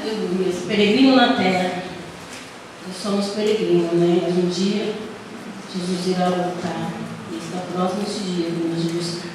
Aleluia. Peregrino na terra. Nós somos peregrinos, né? Um dia Jesus irá voltar. E está próximo esse dia de nos buscar.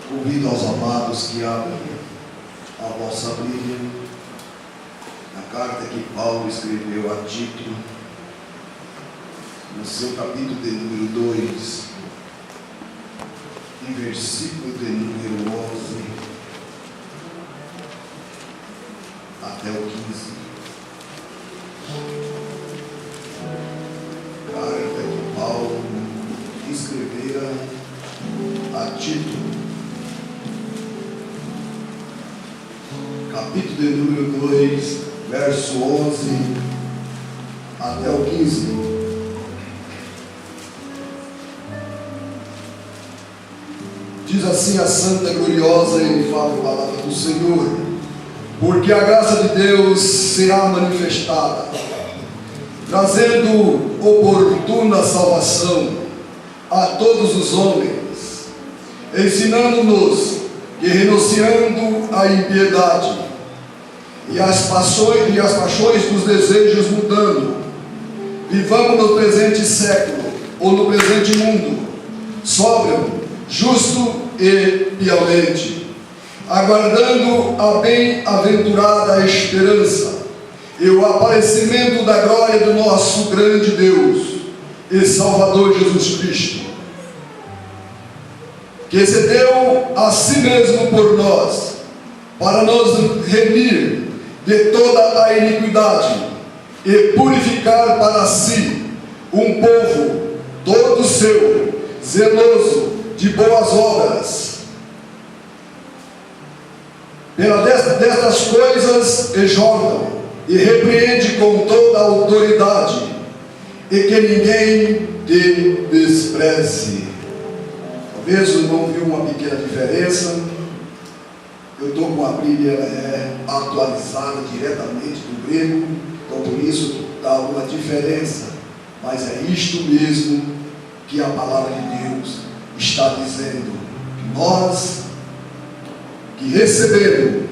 Convido aos amados que abrem a vossa Bíblia, na carta que Paulo escreveu a Tito, no seu capítulo de número 2, em versículo de número 11 até o 15. Carta que Paulo escrevera a Tito, capítulo de número 2, verso 11 até o 15. Diz assim a santa gloriosa e infalível palavra do Senhor: porque a graça de Deus será manifestada, trazendo oportuna salvação a todos os homens, ensinando-nos que, renunciando à impiedade e as paixões dos desejos mudando, vivamos no presente século, ou no presente mundo, sóbrio, justo e piamente, aguardando a bem-aventurada esperança e o aparecimento da glória do nosso grande Deus e Salvador Jesus Cristo, que se deu a si mesmo por nós, para nos remir de toda a iniquidade e purificar para si um povo todo seu, zeloso de boas obras. Pela destas coisas exortam e repreende com toda a autoridade, e que ninguém te despreze. Talvez o irmão viu uma pequena diferença. Eu estou com a Bíblia, ela é atualizada diretamente do grego, então por isso dá uma diferença, mas é isto mesmo que a palavra de Deus está dizendo, que nós que recebemos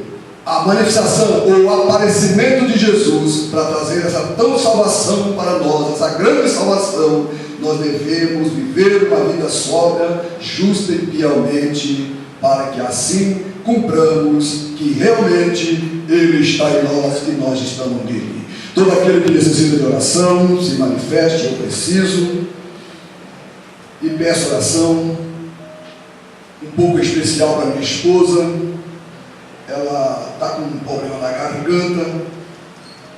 a manifestação ou o aparecimento de Jesus para trazer essa tão salvação para nós, essa grande salvação, nós devemos viver uma vida sóbria, justa e piamente, para que assim cumpramos que realmente Ele está em nós e nós estamos nele. Todo aquele que necessita de oração, se manifeste. Eu preciso e peço oração um pouco especial para minha esposa. Ela está com um problema na garganta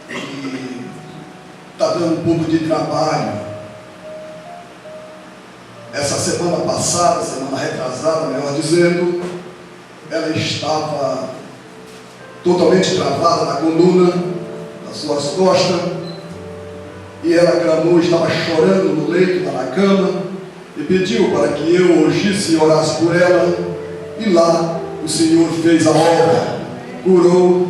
e está dando um pouco de trabalho. Essa semana passada, semana retrasada, melhor dizendo, ela estava totalmente travada na coluna, nas suas costas, e ela clamou, estava chorando no leito, na cama, e pediu para que eu urgisse e orasse por ela, e lá o Senhor fez a obra, curou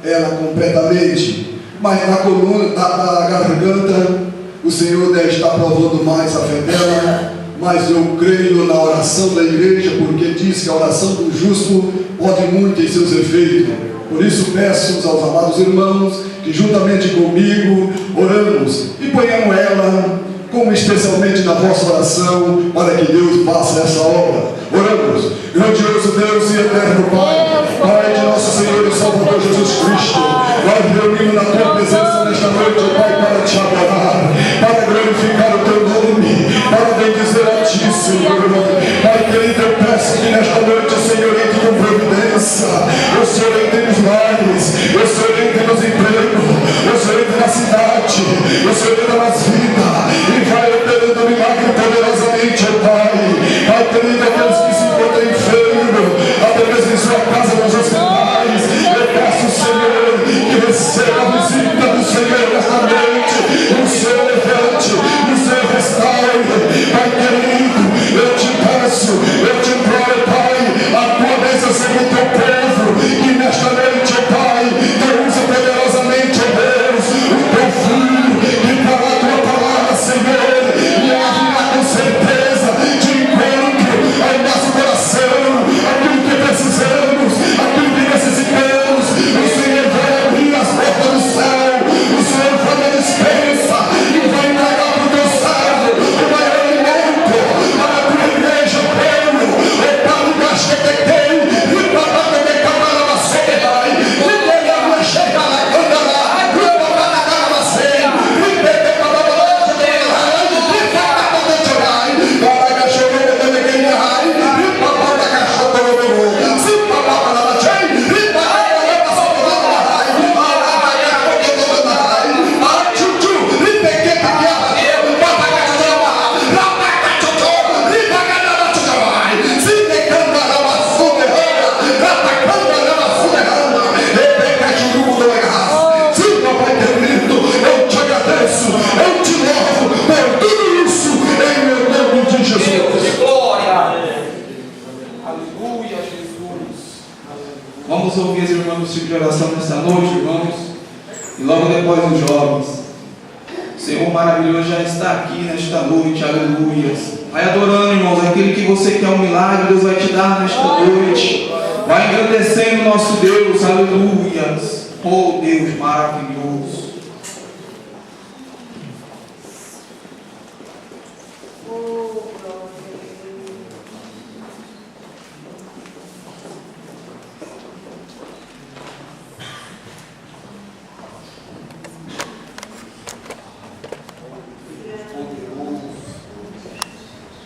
ela completamente. Mas na coluna, na garganta, o Senhor deve estar provando mais a fé dela. Mas eu creio na oração da igreja, porque diz que a oração do justo pode muito em seus efeitos. Por isso peço aos amados irmãos que juntamente comigo oramos e ponhamos ela como especialmente na vossa oração, para que Deus faça essa obra. Oramos. Grandioso Deus e eterno Pai, Pai de nosso Senhor e Salvador Jesus Cristo, nós reunimos na tua presença nesta noite, Pai, para te adorar, para glorificar o teu nome, para bendizer a ti, Senhor. Pai querido, eu peço que nesta noite, Senhor, entre com providência, o Senhor entre nos lares, o Senhor entre nos empregos, o Senhor entre na cidade, o Senhor entre nas vidas, e vai operando milagre poderosamente, Pai. Pai querido, aqueles que se encontram enfermos, até mesmo em sua casa, nos hospitais, eu peço, Senhor, irmãos e logo depois os jovens. O Senhor maravilhoso já está aqui nesta noite, aleluias. Vai adorando, irmãos, aquilo que você quer um milagre, Deus vai te dar nesta noite. Vai engrandecendo o nosso Deus, aleluias. Oh Deus maravilhoso.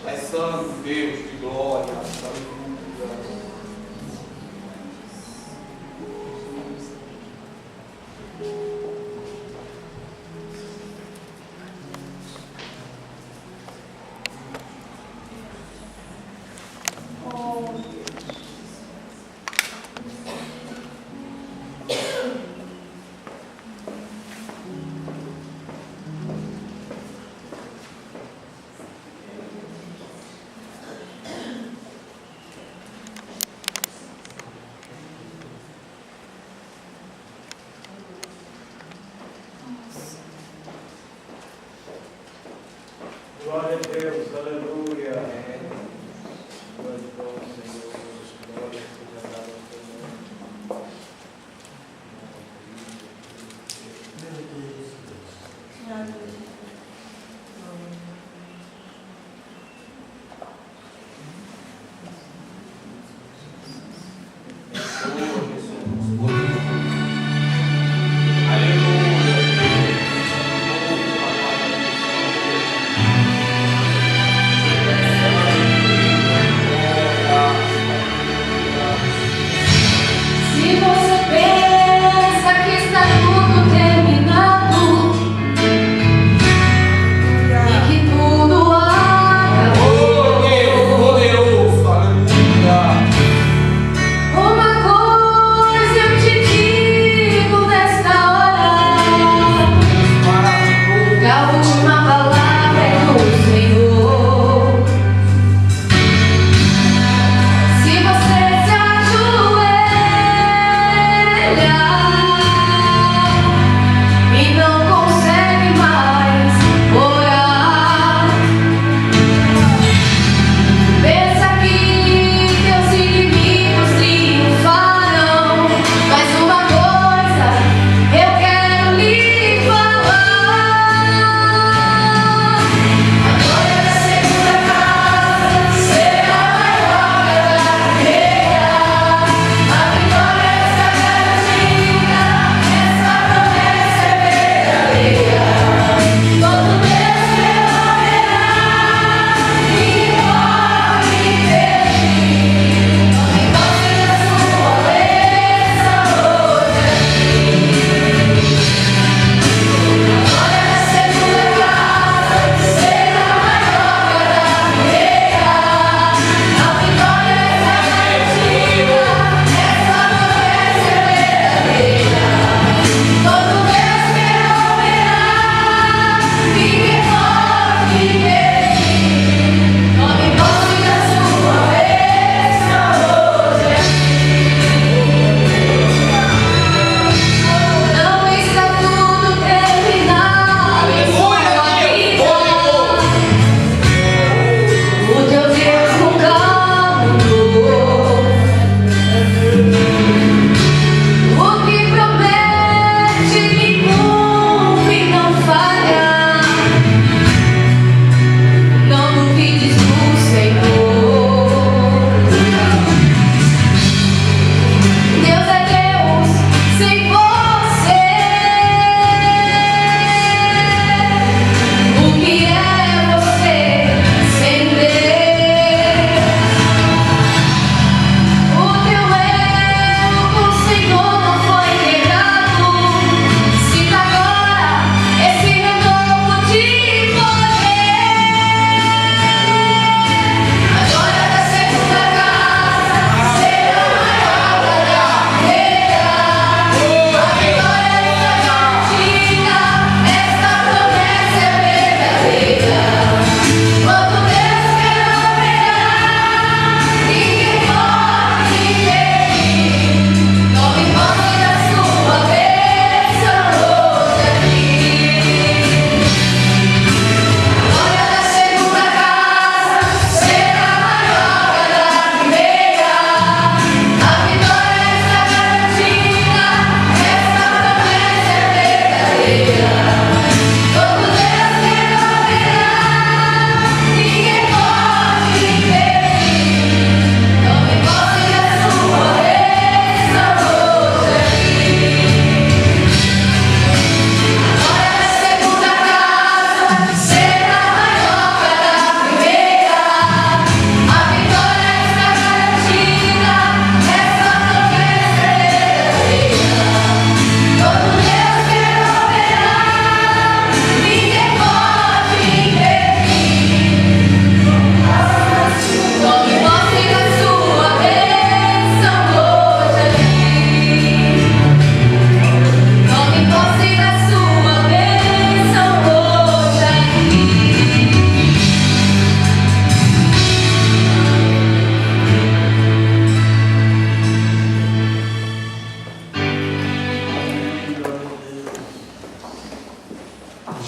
É santo Deus de glória, aleluia. Glória a Deus, aleluia. Glória a Deus, Senhor. Glória a Deus, Aleluia.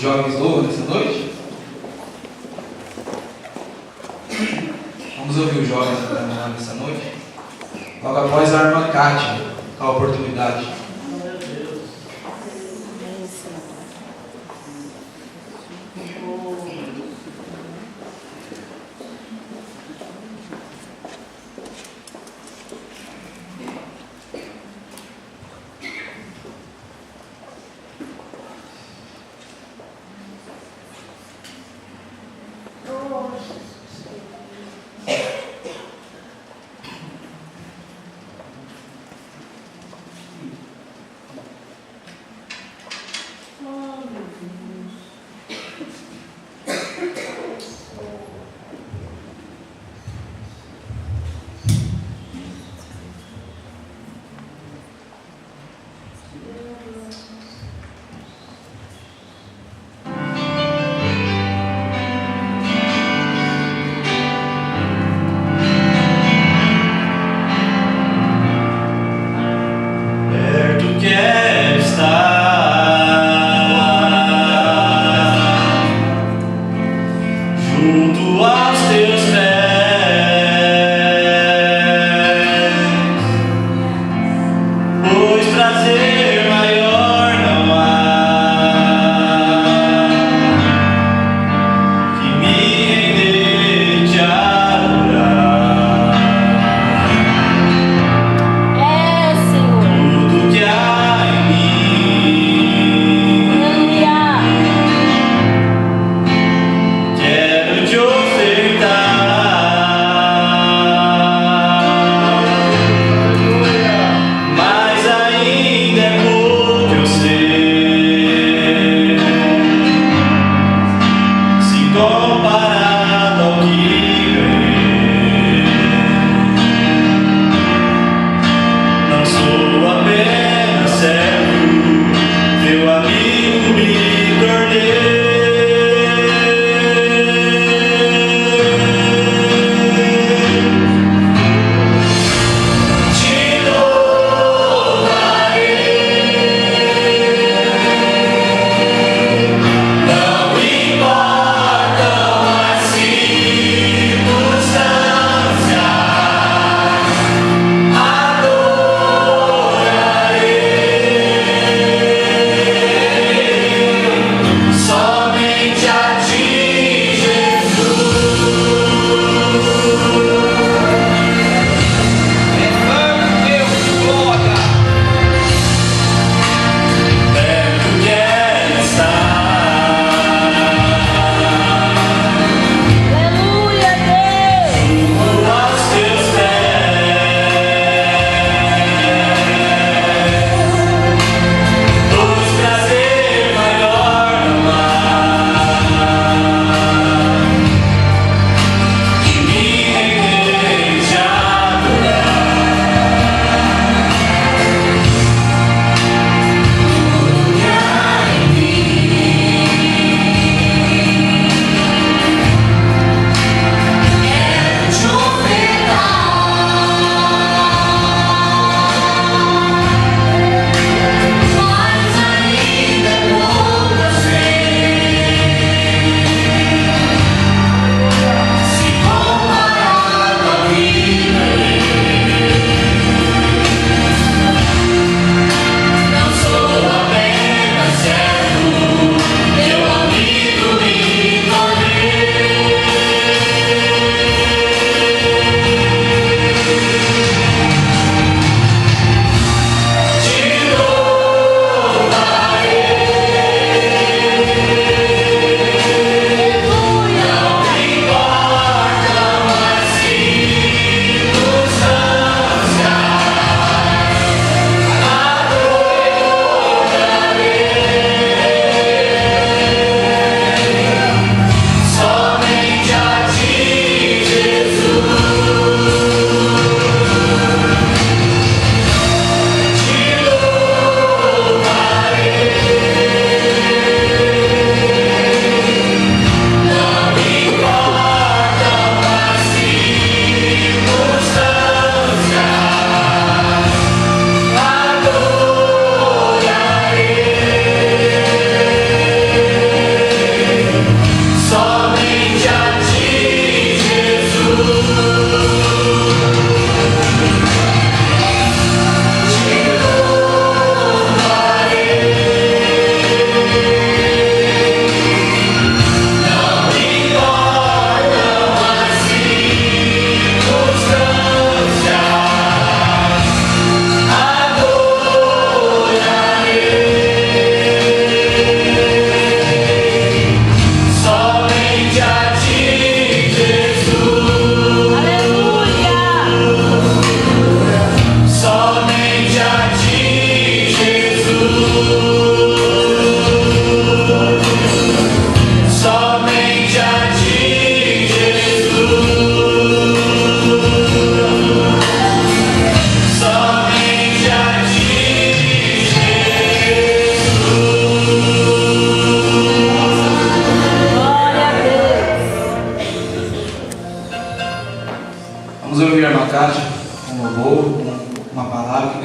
jovens louvam nessa noite? Vamos ouvir os jovens cantar nessa noite? Logo após a irmã Kátia, a oportunidade.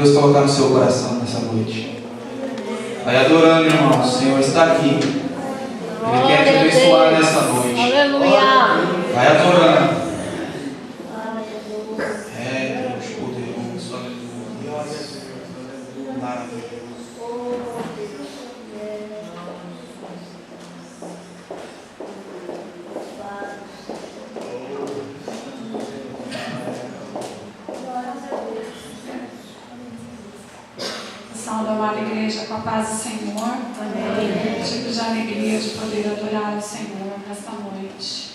Deus colocar no seu coração nessa noite. Vai adorando, irmão. O Senhor está aqui. Ele quer te abençoar nessa noite. Aleluia. Vai adorando. É Deus poderoso. Aleluia. Maravilhoso. Sauda a amada igreja com a paz do Senhor. Amém. Tipo de alegria de poder adorar o Senhor nesta noite.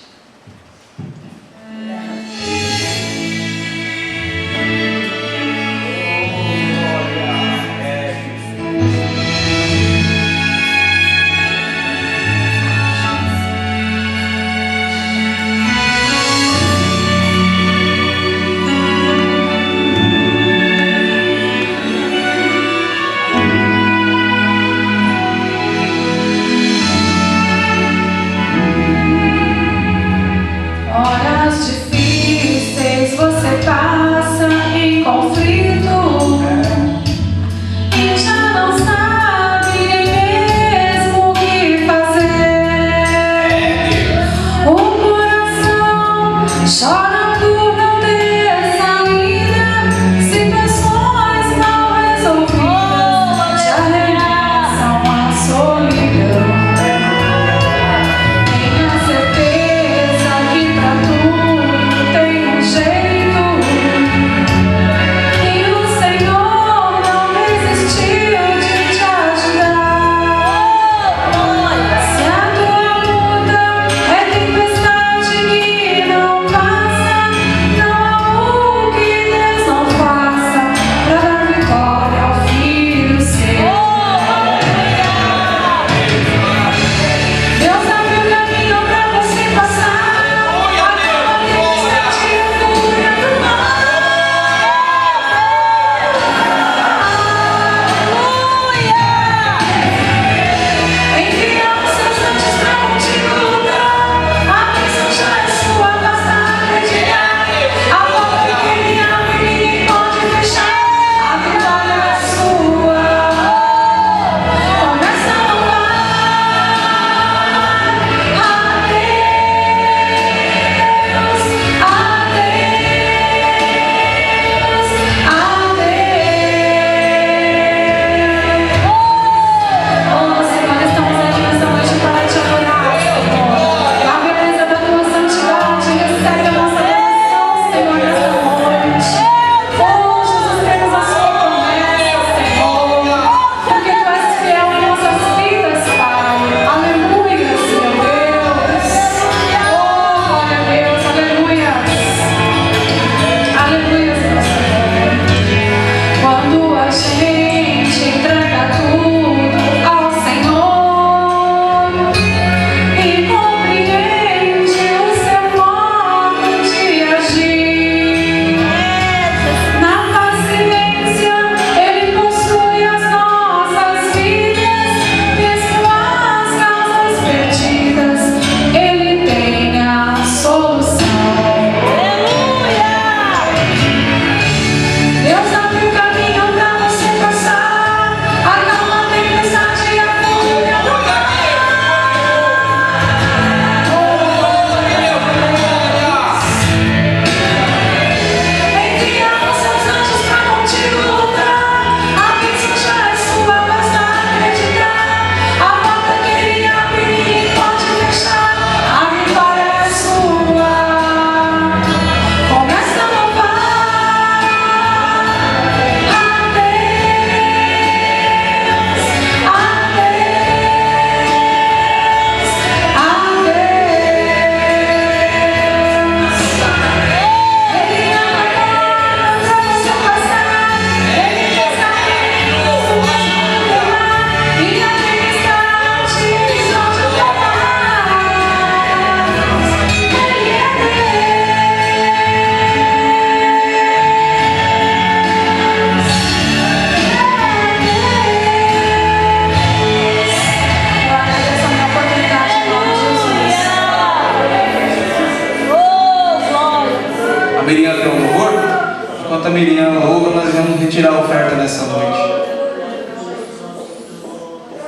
Miriam louva, nós vamos retirar a oferta nessa noite.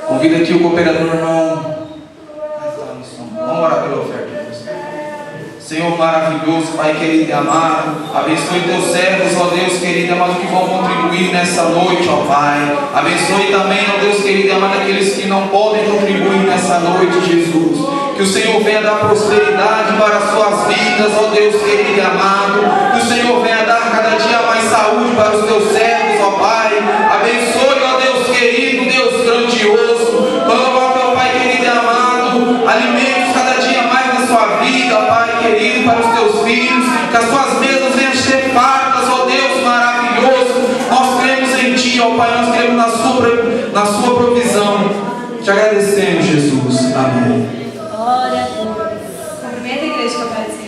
Convido aqui o cooperador, irmão. Vamos orar pela oferta. Senhor maravilhoso, Pai querido e amado, abençoe teus servos, ó Deus querido e amado, que vão contribuir nessa noite, ó Pai. Abençoe também, ó Deus querido e amado, aqueles que não podem contribuir nessa noite, Jesus. Que o Senhor venha dar prosperidade para as suas vidas, ó Deus querido e amado. Que o Senhor venha dar cada dia mais saúde para os teus servos, ó Pai. Abençoe, ó Deus querido, Deus grandioso. Coloca, ó Pai querido e amado, alimentos cada dia mais na sua vida, Pai querido, para os teus filhos. Que as suas mesas venham ser fartas, ó Deus maravilhoso. Nós cremos em Ti, ó Pai, nós cremos na sua provisão. Te agradecemos, Jesus. Amém. Cumprimenta a igreja com a paz do Senhor.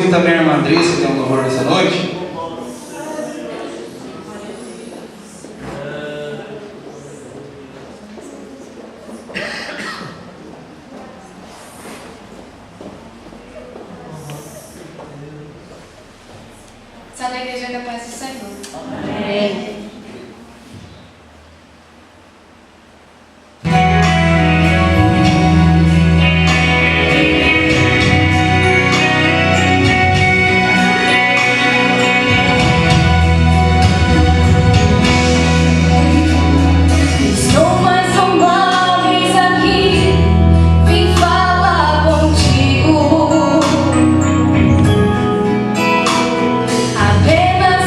também a irmã Andressa, que tem um louvor nessa noite. a igreja da paz do Senhor. Amém. Estou mais uma vez aqui, vim falar contigo. Apenas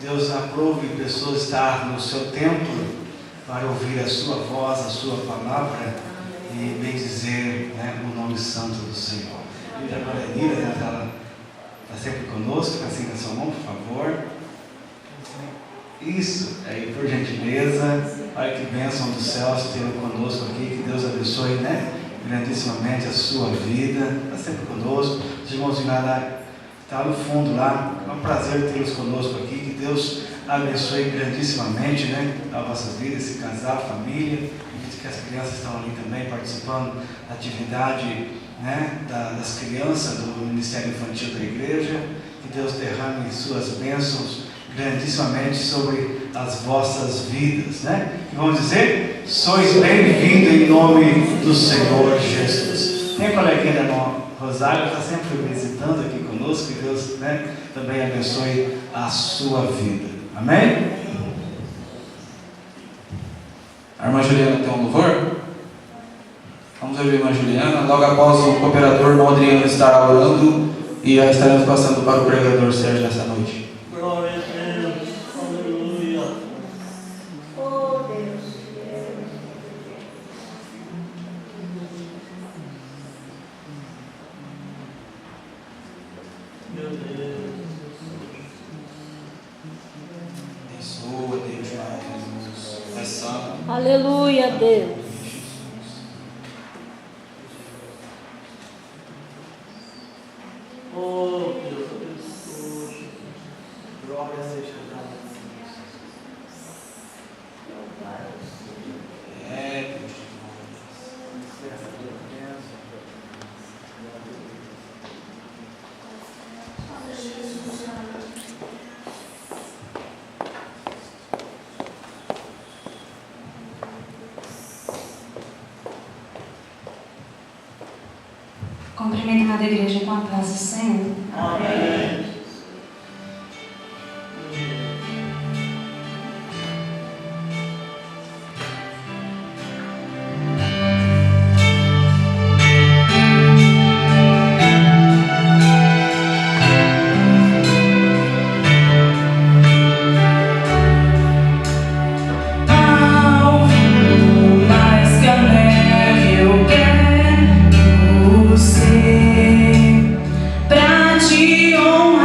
Deus aprove pessoas estar no seu templo para ouvir a sua voz, a sua palavra e bendizer, né, o nome santo do Senhor. E agora a Nira, né, está sempre conosco, fica assim com a sua mão, por favor. Isso, aí por gentileza, olha que bênção do céu tê-lo conosco aqui, que Deus abençoe, né, grandissimamente a sua vida, está sempre conosco. Os irmãos de lá, está no fundo lá, é um prazer tê-los conosco aqui, que Deus abençoe grandissimamente, né, a vossa vida, esse casal, família, que as crianças estão ali também participando da atividade, né, das crianças do Ministério Infantil da Igreja. Que Deus derrame suas bênçãos grandissimamente sobre as vossas vidas, né? E vamos dizer, sois bem-vindos em nome do Senhor Jesus. Tem coleguinha da irmã Rosário, está sempre visitando aqui conosco, que Deus, né, também abençoe a sua vida. Amém? A irmã Juliana tem um louvor? Vamos ouvir a irmã Juliana. Logo após o cooperador, o irmão Adriano estará orando e já estaremos passando para o pregador Sérgio nessa noite. Glória a Deus, aleluia. Oh Deus. Meu Deus. Abençoa, Deus, Jesus. É santo. Aleluia, Deus. Oh, Deus abençoe. Glória seja dada. É, Deus. Cumprimento a igreja com a paz do Senhor. Amém. Mais que a neve eu quero ser, pra te honrar.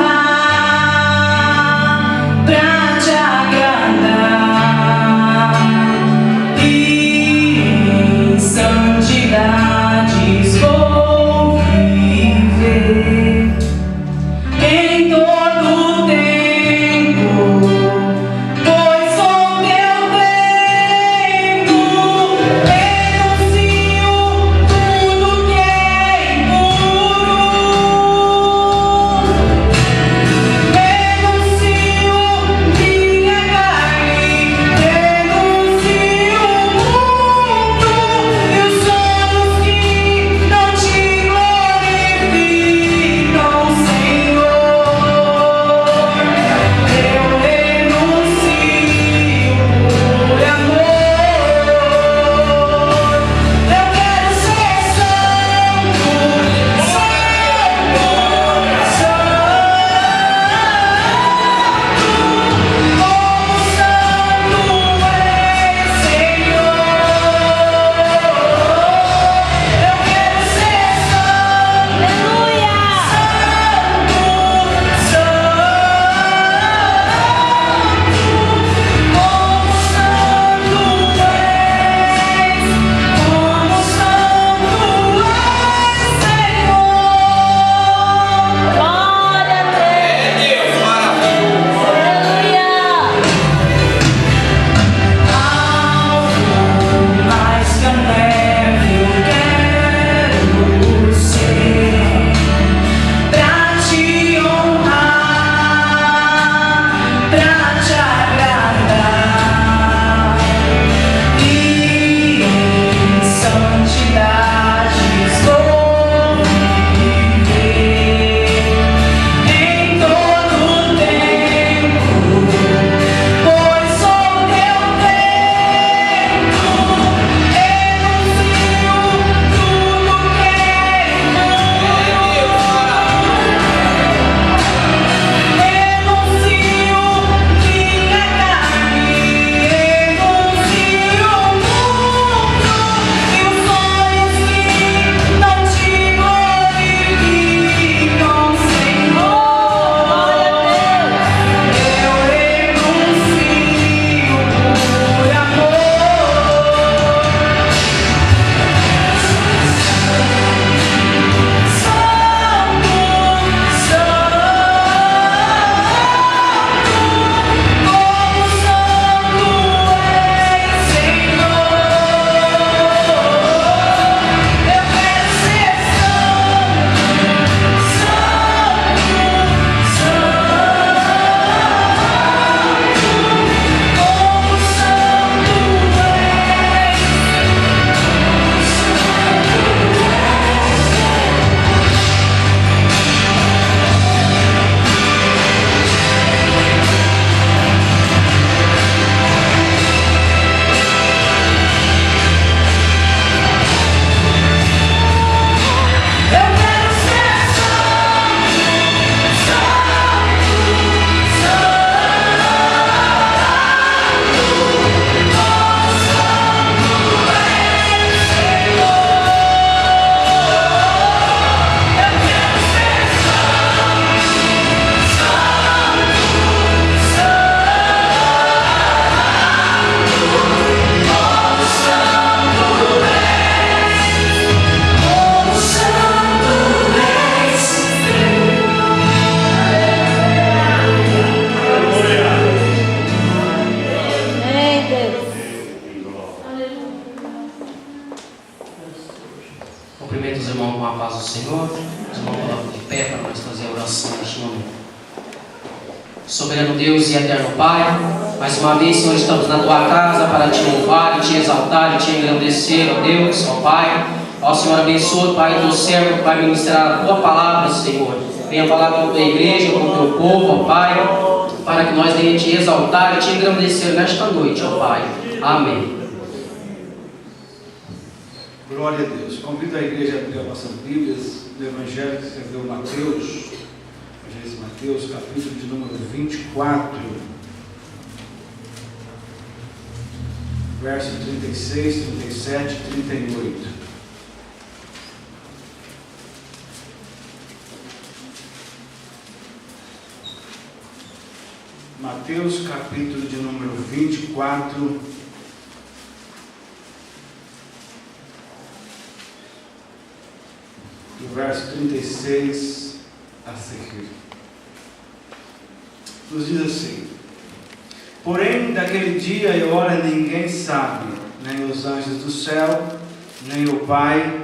Deus e eterno Pai. Mais uma vez, Senhor, estamos na Tua casa para Te louvar e Te exaltar e Te engrandecer, ó Deus, ó Pai. Ó Senhor, abençoa, Pai, Teu servo, Pai, ministrar a Tua palavra, Senhor. Venha falar com a Tua igreja, com o Teu povo, ó Pai, para que nós venhamos Te exaltar e Te engrandecer nesta noite, ó Pai. Amém. Glória a Deus. Convido a igreja a abrir as nossas Bíblias do Evangelho que escreveu Mateus, Evangelho de Mateus, capítulo de número 24, versos 36, 37 e 38. Mateus, capítulo de número 24, do verso 36 a seguir. Nos diz assim: porém, daquele dia e hora ninguém sabe, nem os anjos do céu, nem o Pai,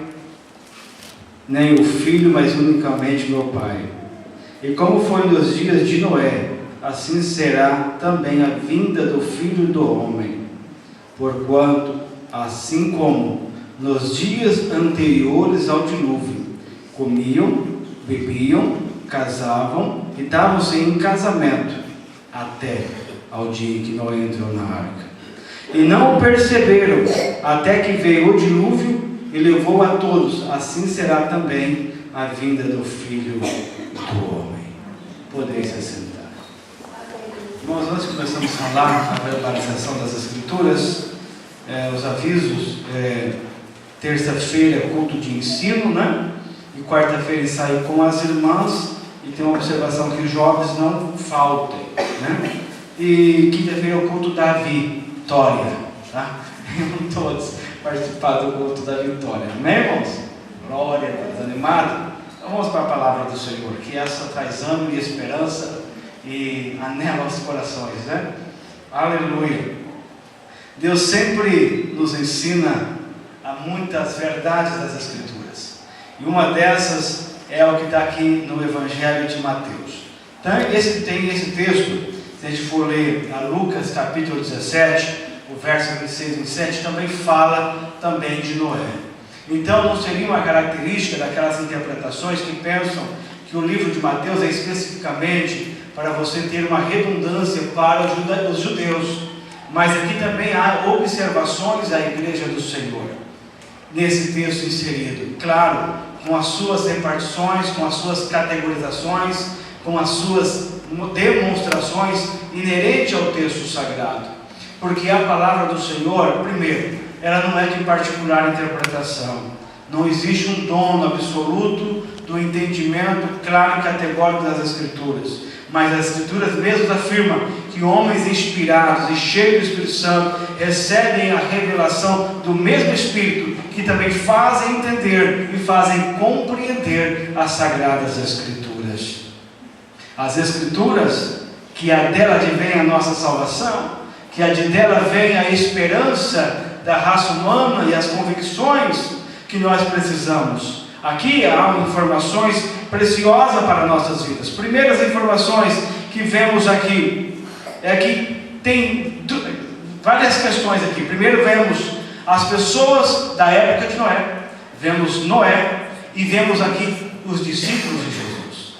nem o Filho, mas unicamente meu Pai. E como foi nos dias de Noé, assim será também a vinda do Filho do Homem. Porquanto, assim como nos dias anteriores ao dilúvio, comiam, bebiam, casavam e davam-se em casamento, até ao dia em que Noé entrou na arca. E não o perceberam, até que veio o dilúvio e levou a todos. Assim será também a vinda do Filho do Homem. Podeis se assentar. Irmãos, antes que começamos a falar a verbalização das Escrituras, os avisos, terça-feira culto de ensino, né? E quarta-feira ensaio com as irmãs, e tem uma observação que os jovens não faltem, né? E quinta-feira é o culto da vitória, tá? Venham todos participar do culto da vitória, amém, irmãos? Glória a Deus, animado? Então vamos para a palavra do Senhor, que essa traz ânimo e esperança e anela os corações, né? Aleluia! Deus sempre nos ensina a muitas verdades das Escrituras, e uma dessas é o que está aqui no Evangelho de Mateus. Então, tem esse texto, se a gente for ler a Lucas capítulo 17, o verso 26 e 27, também fala também de Noé. Então não seria uma característica daquelas interpretações que pensam que o livro de Mateus é especificamente para você ter uma redundância para os judeus, mas aqui também há observações à igreja do Senhor nesse texto inserido, claro, com as suas repartições, com as suas categorizações, com as suas demonstrações inerentes ao texto sagrado, porque a palavra do Senhor, primeiro, ela não é de particular interpretação, não existe um dom absoluto do entendimento claro e categórico das Escrituras, mas as Escrituras mesmo afirmam que homens inspirados e cheios do Espírito Santo recebem a revelação do mesmo Espírito, que também fazem entender e fazem compreender as Sagradas Escrituras. As Escrituras, que a dela advém a nossa salvação, que a de dela vem a esperança da raça humana e as convicções que nós precisamos. Aqui há informações preciosas para nossas vidas. Primeiras informações que vemos aqui é que tem várias questões aqui. Primeiro vemos as pessoas da época de Noé, vemos Noé e vemos aqui os discípulos de Jesus,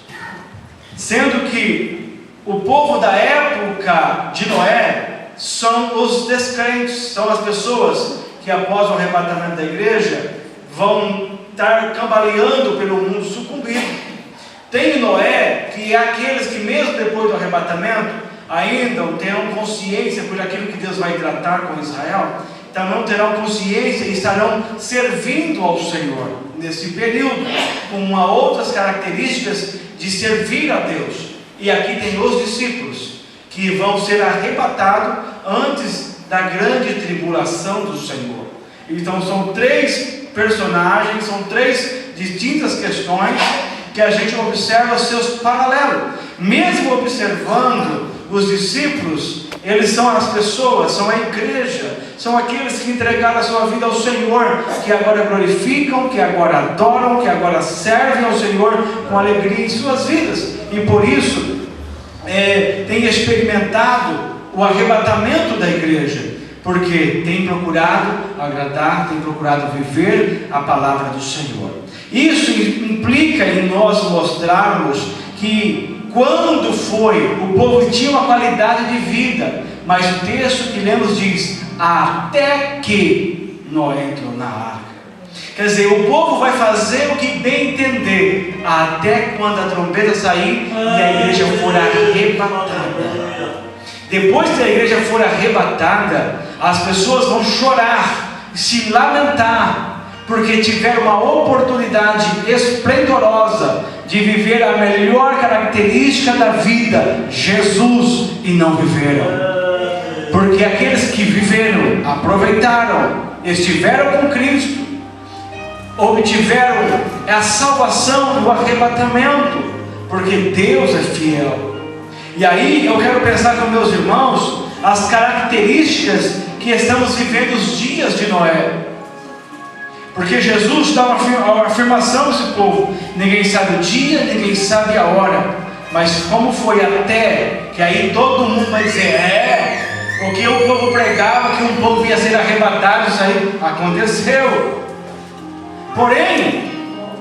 sendo que o povo da época de Noé são os descrentes, são as pessoas que após o arrebatamento da igreja vão estar cambaleando pelo mundo sucumbido. Tem Noé, que é aqueles que mesmo depois do arrebatamento ainda terão consciência por aquilo que Deus vai tratar com Israel, então não terão consciência e estarão servindo ao Senhor nesse período, com outras características de servir a Deus. E aqui tem os discípulos que vão ser arrebatados antes da grande tribulação do Senhor. Então são três personagens, são três distintas questões que a gente observa seus paralelos. Mesmo observando os discípulos, eles são as pessoas, são a igreja, são aqueles que entregaram a sua vida ao Senhor, que agora glorificam, que agora adoram, que agora servem ao Senhor com alegria em suas vidas. E por isso, tem experimentado o arrebatamento da igreja, porque tem procurado agradar, tem procurado viver a palavra do Senhor. Isso implica em nós mostrarmos que quando o povo tinha uma qualidade de vida, mas o texto que lemos diz, até que Noé entrou na arca. Quer dizer, o povo vai fazer o que bem entender, até quando a trombeta sair e a igreja for arrebatada. Depois que a igreja for arrebatada, as pessoas vão chorar, se lamentar, porque tiveram uma oportunidade esplendorosa de viver a melhor característica da vida, Jesus, e não viveram. Porque aqueles que viveram, aproveitaram, estiveram com Cristo, obtiveram a salvação do arrebatamento, porque Deus é fiel. E aí eu quero pensar com meus irmãos as características que estamos vivendo os dias de Noé, porque Jesus dá uma afirmação a esse povo: ninguém sabe o dia, ninguém sabe a hora, mas como foi até que aí todo mundo vai dizer, porque o povo pregava que um povo ia ser arrebatado, isso aí aconteceu. Porém,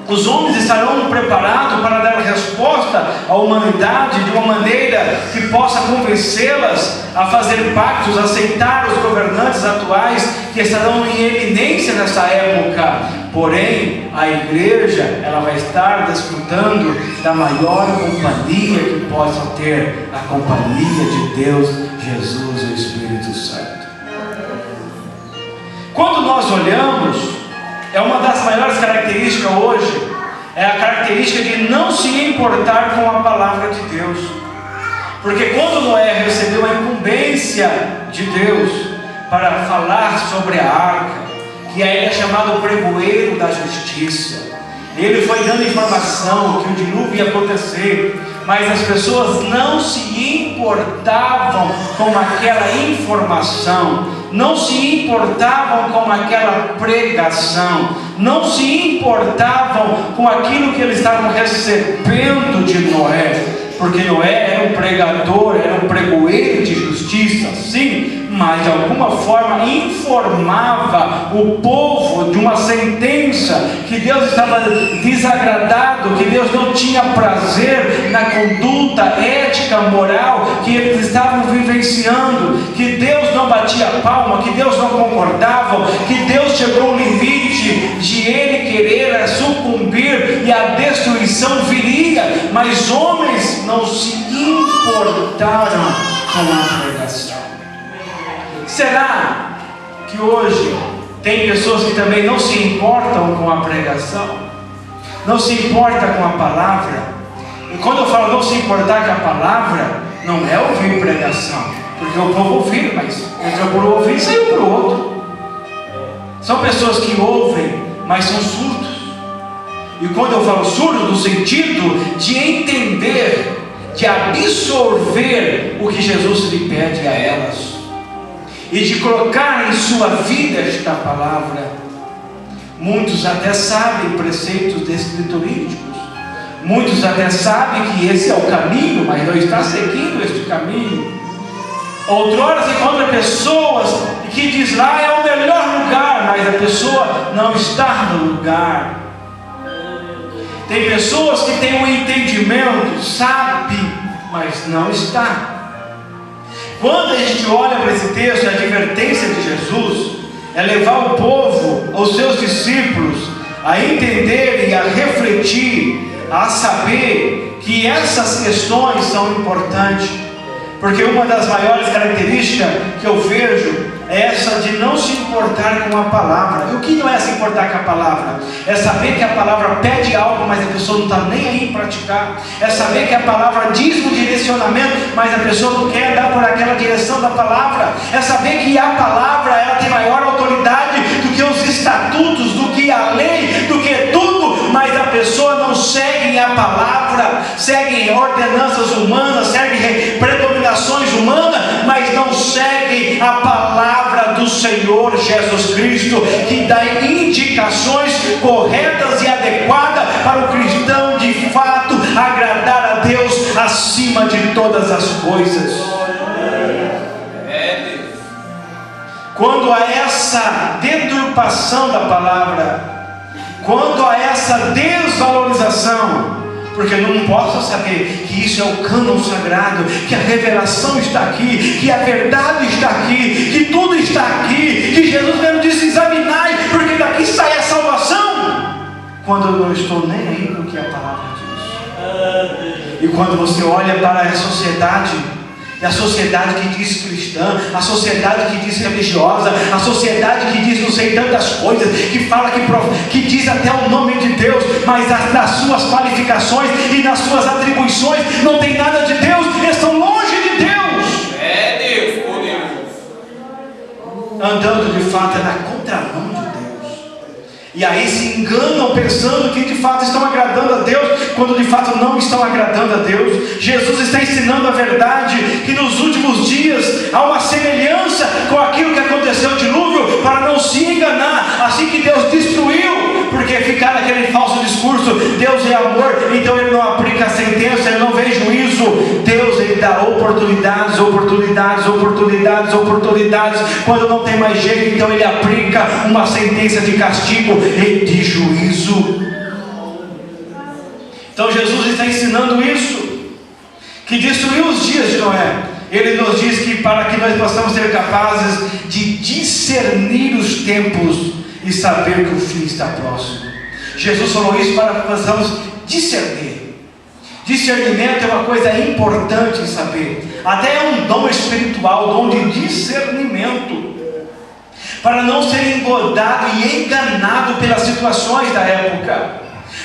os homens estarão preparados para dar resposta à humanidade de uma maneira que possa convencê-las a fazer pactos, a aceitar os governantes atuais que estarão em eminência nessa época. Porém, a igreja, ela vai estar desfrutando da maior companhia que possa ter, a companhia de Deus, Jesus e o Espírito Santo. Quando nós olhamos, é uma das maiores características hoje, é a característica de não se importar com a palavra de Deus. Porque quando Noé recebeu a incumbência de Deus para falar sobre a arca, que aí é chamado o pregoeiro da justiça, ele foi dando informação que o dilúvio ia acontecer, mas as pessoas não se importavam com aquela informação, não se importavam com aquela pregação, não se importavam com aquilo que eles estavam recebendo de Noé, porque Noé era um pregador, era um pregoeiro de justiça, sim, mas de alguma forma informava o povo de uma sentença, que Deus estava desagradado, que Deus não tinha prazer na conduta ética, moral que eles estavam vivenciando, que Deus não batia palma, que Deus não concordava, que Deus chegou ao limite de ele querer sucumbir e a destruição viria, mas homens não se importaram com a pregação. Será que hoje tem pessoas que também não se importam com a pregação? Não se importa com a palavra? E quando eu falo não se importar com a palavra, não é ouvir pregação, porque o povo ouviu, mas entrou por um ouvido e saiu por outro. São pessoas que ouvem, mas são surdos. E quando eu falo surdo, no sentido de entender, de absorver o que Jesus lhe pede a elas, e de colocar em sua vida esta palavra. Muitos até sabem preceitos espiritualísticos, muitos até sabem que esse é o caminho, mas não está seguindo este caminho. Outrora se encontra pessoas que diz lá é o melhor lugar, mas a pessoa não está no lugar. Tem pessoas que têm um entendimento, sabe, mas não está. Quando a gente olha para esse texto, a advertência de Jesus é levar o povo, os seus discípulos, a entenderem e a refletir, a saber que essas questões são importantes. Porque uma das maiores características que eu vejo é essa de não se importar com a palavra. E o que não é se importar com a palavra? É saber que a palavra pede algo, mas a pessoa não está nem aí em praticar. É saber que a palavra diz um direcionamento, mas a pessoa não quer andar por aquela direção da palavra. É saber que a palavra ela tem maior autoridade do que os estatutos, do que a lei, do que tudo, mas a pessoa não segue a palavra, segue ordenanças humanas, segue predominações humanas, mas não segue a palavra do Senhor Jesus Cristo, que dá indicações corretas e adequadas para o cristão de fato agradar a Deus acima de todas as coisas. Quando há essa deturpação da palavra, quando há essa desvalorização, porque eu não posso saber que isso é o cânon sagrado, que a revelação está aqui, que a verdade está aqui, que tudo está aqui, que Jesus mesmo disse: examinai, porque daqui sai a salvação. Quando eu não estou nem aí no que a palavra diz. E quando você olha para a sociedade, e a sociedade que diz cristã, a sociedade que diz religiosa, a sociedade que diz não sei tantas coisas, que fala que diz até o nome de Deus, mas nas suas qualificações e nas suas atribuições não tem nada de Deus, eles estão longe de Deus. Deus, poderoso. Andando de fato na contramão de Deus. E aí se enganam pensando que de fato estão agradando a Deus, quando de fato não estão agradando a Deus. Jesus está ensinando a verdade, que nos últimos dias há uma semelhança com aquilo que aconteceu no dilúvio, para não se enganar, assim que Deus destruiu, porque ficar naquele falso discurso: Deus é amor, então Ele não aplica a sentença, Ele não vê juízo. Deus, Ele dá oportunidades, oportunidades, oportunidades, oportunidades. Quando não tem mais jeito, então Ele aplica uma sentença de castigo e de juízo. Então Jesus está ensinando isso, que destruiu os dias de Noé. Ele nos diz que para que nós possamos ser capazes de discernir os tempos e saber que o fim está próximo. Jesus falou isso para que possamos discernir. Discernimento é uma coisa importante em saber. Até é um dom espiritual, dom de discernimento, para não ser engodado e enganado pelas situações da época,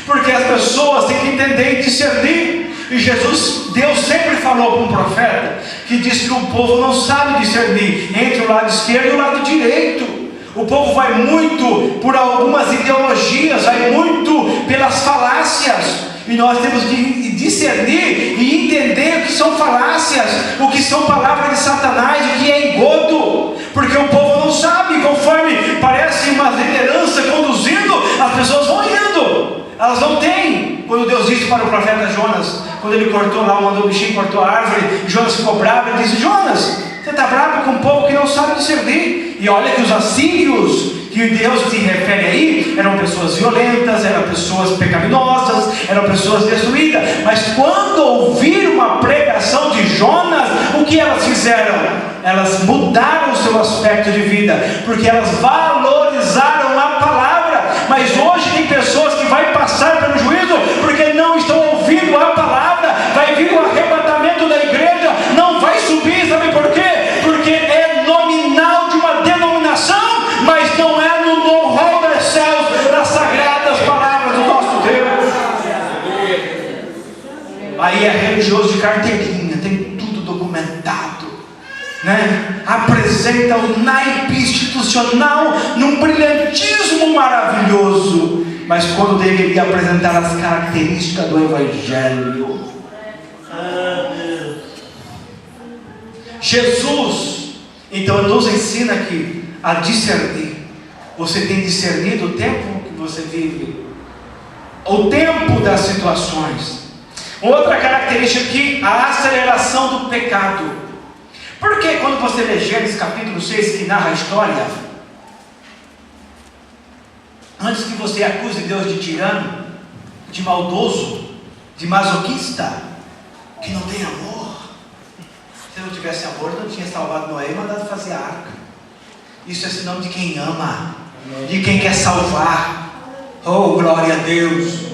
porque as pessoas têm que entender e discernir. E Deus sempre falou para um profeta que diz que o povo não sabe discernir entre o lado esquerdo e o lado direito. O povo vai muito por algumas ideologias, vai muito pelas falácias, e nós temos que discernir e entender o que são falácias, o que são palavras de Satanás, o que é engodo, porque o povo não sabe. Conforme parece uma liderança conduzindo, as pessoas vão indo, elas não têm. Quando Deus disse para o profeta Jonas, quando ele cortou lá, mandou o bichinho, cortou a árvore, Jonas ficou bravo, ele disse: Jonas, você está bravo com um povo que não sabe discernir. E olha que os assírios que Deus se refere aí eram pessoas violentas, eram pessoas pecaminosas, eram pessoas destruídas. Mas quando ouviram uma pregação de Jonas, o que elas fizeram? Elas mudaram o seu aspecto de vida, porque elas valorizaram a palavra. Mas hoje tem pessoas que vão passar pelo juízo porque não estão ouvindo a palavra. Vai vir o arrebatamento da igreja, não vai subir, sabe por quê? Porque é nominal de uma denominação, mas não é no know-how dos céus, das sagradas palavras do nosso Deus. Aí é religioso de carteirinha, tem tudo documentado, né? Apresenta o naipe institucional num brilhantismo maravilhoso, mas quando deveria apresentar as características do Evangelho. Jesus então nos ensina aqui a discernir. Você tem discernido o tempo que você vive, o tempo das situações. Outra característica aqui, a aceleração do pecado. Porque quando você lê Gênesis capítulo 6, que narra a história, antes que você acuse Deus de tirano, de maldoso, de masoquista, que não tem amor. Se não tivesse amor, não tinha salvado Noé e mandado fazer a arca. Isso é sinal de quem ama, de quem quer salvar. Oh, glória a Deus.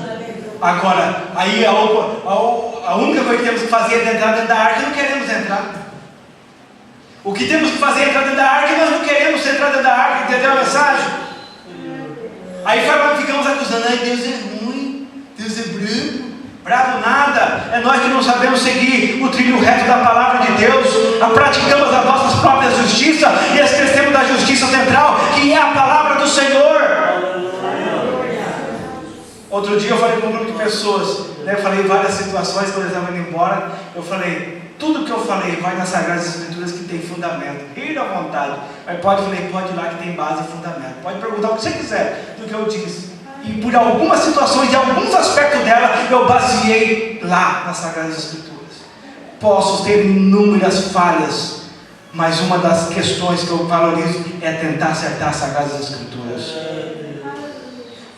Agora, aí a única coisa que temos que fazer é entrar dentro da arca. Não queremos entrar. O que temos que fazer é entrar dentro da arca, e nós não queremos entrar dentro da arca. Entendeu a mensagem? Aí ficamos acusando: ai, Deus é ruim, Deus é branco. Bravo nada, é nós que não sabemos seguir o trilho reto da palavra de Deus, praticamos as nossas próprias justiças e esquecemos da justiça central, que é a palavra do Senhor. Outro dia eu falei com um grupo de pessoas, né? Eu falei em várias situações, quando eles estavam indo embora, eu falei: tudo que eu falei vai nas Sagradas Escrituras que tem fundamento, ir à vontade, mas pode ir lá que tem base e fundamento, pode perguntar o que você quiser do que eu disse. E por algumas situações, de alguns aspectos dela, eu baseei lá nas Sagradas Escrituras. Posso ter inúmeras falhas, mas uma das questões que eu valorizo é tentar acertar as Sagradas Escrituras.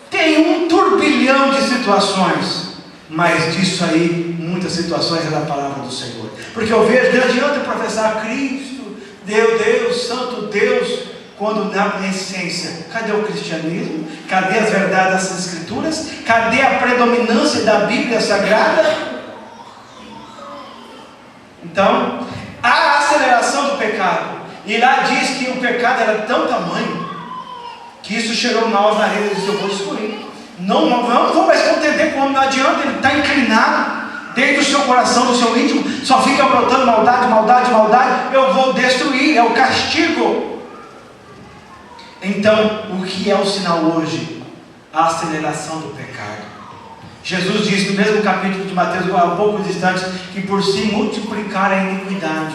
Tem um turbilhão de situações, mas disso aí, muitas situações é da palavra do Senhor. Porque eu vejo, não adianta professar Cristo, Deus, Santo Deus, quando na essência, cadê o cristianismo? Cadê as verdades das Escrituras? Cadê a predominância da Bíblia Sagrada? Então, a aceleração do pecado, e lá diz que o pecado era tão tamanho, que isso chegou aos nariz e disse: eu vou excluir. Não vou mais contender com o homem, não adianta, ele está inclinado dentro do seu coração, do seu íntimo, só fica brotando maldade, eu vou destruir, é o castigo. Então, o que é o sinal hoje? A aceleração do pecado. Jesus disse no mesmo capítulo de Mateus, há poucos instantes, que por se multiplicar a iniquidade,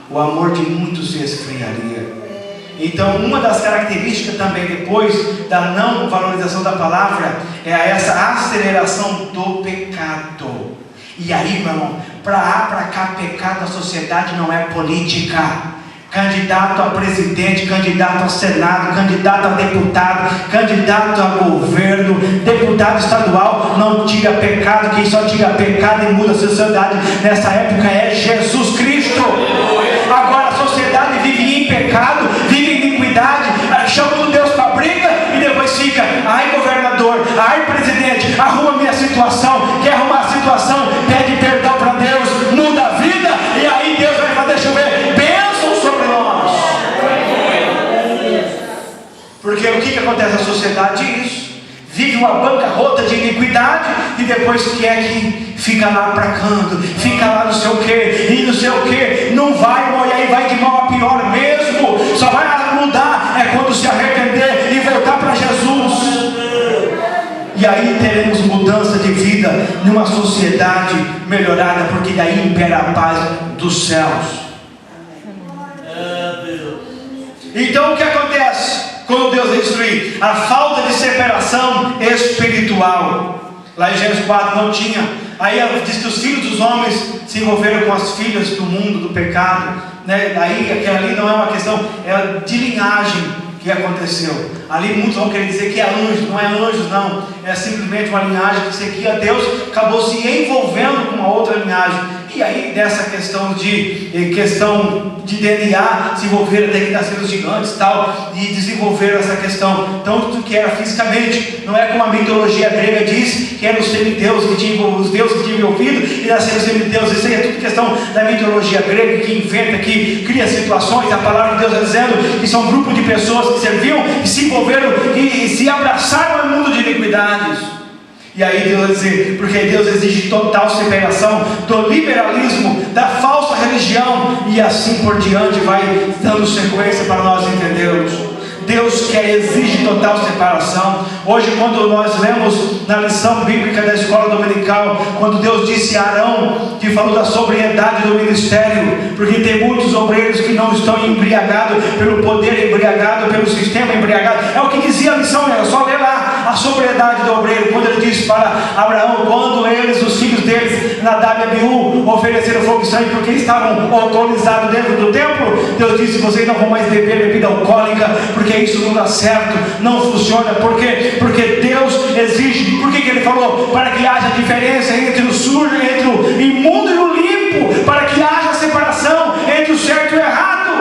o amor de muitos se esfriaria. Então, uma das características também, depois da não valorização da palavra, é essa aceleração do pecado. E aí, meu irmão, para lá, para cá, pecado na sociedade não é política. Candidato a presidente, candidato a senado, candidato a deputado, candidato a governo, deputado estadual, não tira pecado. Quem só tira pecado e muda a sociedade nessa época é Jesus Cristo. Agora a sociedade vive em pecado, vive em iniquidade, chamando Deus para briga e depois fica: ai governador, ai presidente, arruma minha situação. Quer arrumar a situação? Pede perdão para Deus, muda a vida, e aí Deus vai fazer chover bênçãos sobre nós. Porque o que acontece na sociedade? Isso. Vive uma bancarrota de iniquidade e depois quer que fica lá para canto, fica lá não sei o que, e não sei o que, não vai, e aí vai de mal a pior mesmo. Só vai mudar quando se arrepender e voltar para Jesus. E aí teremos mudança de vida numa sociedade melhorada, porque daí impera a paz dos céus. Então o que acontece quando Deus destruir? A falta de separação espiritual. Lá em Gênesis 4 não tinha. Aí diz que os filhos dos homens se envolveram com as filhas do mundo, do pecado, né? Aí aquela ali não é uma questão, é de linhagem que aconteceu. Ali muitos vão querer dizer que é anjo, não é anjos não, é simplesmente uma linhagem que seguia Deus, acabou se envolvendo com uma outra linhagem. E aí dessa questão de DNA, se envolveram até que nasceram os gigantes e tal, e desenvolveram essa questão, tanto que era fisicamente, não é como a mitologia grega diz, que eram os semideuses que tinham, os deuses que tinham envolvido, e nasceram os semideuses. Isso aí é tudo questão da mitologia grega, que inventa, que cria situações. A palavra de Deus está dizendo que são um grupo de pessoas que serviam e se envolveram e se abraçaram no mundo de iniquidades. E aí Deus vai dizer, porque Deus exige total separação do liberalismo, da falsa religião, e assim por diante vai dando sequência para nós entendermos. Deus exige total separação. Hoje, quando nós lemos na lição bíblica da escola dominical, quando Deus disse a Arão, que falou da sobriedade do ministério, porque tem muitos obreiros que não estão embriagados pelo poder, embriagados pelo sistema, embriagados. É o que dizia a lição, é só ler lá a sobriedade do obreiro, quando ele disse para Abraão, quando eles, os filhos deles, Nadab e Abiú, ofereceram fogo e sangue porque estavam autorizados dentro do templo, Deus disse: vocês não vão mais beber bebida alcoólica, porque isso não dá certo, não funciona. Porque Deus exige. Por que ele falou? Para que haja diferença entre o sujo, entre o imundo e o limpo, para que haja separação entre o certo e o errado.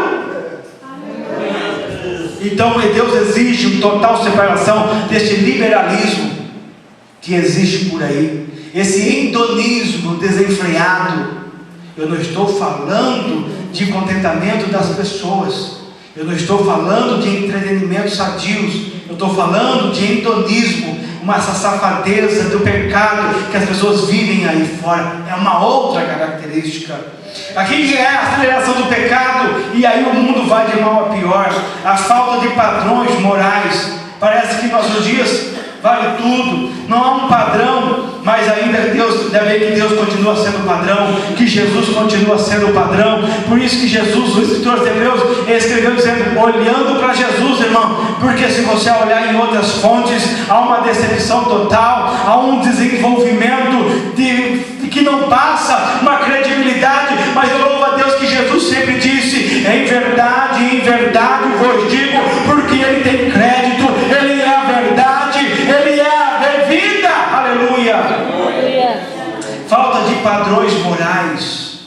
Então Deus exige uma total separação deste liberalismo que existe por aí, esse hedonismo desenfreado. Eu não estou falando de contentamento das pessoas, eu não estou falando de entretenimento sadios, eu estou falando de hedonismo, essa safadeza do pecado que as pessoas vivem aí fora. É uma outra característica. Aqui é a aceleração do pecado, e aí o mundo vai de mal a pior. A falta de padrões morais. Parece que em nossos dias vale tudo, não há um padrão, mas ainda Deus, deve ver que Deus continua sendo o padrão, que Jesus continua sendo o padrão. Por isso que Jesus, o escritor de Hebreus, escreveu dizendo, olhando para Jesus, irmão, porque se você olhar em outras fontes, há uma decepção total, há um desenvolvimento que não passa, uma credibilidade mas eu louvo a Deus que Jesus sempre disse: em verdade vos digo, porque Ele tem crédito, Ele é a verdade, Ele é a vida. Aleluia. Falta de padrões morais.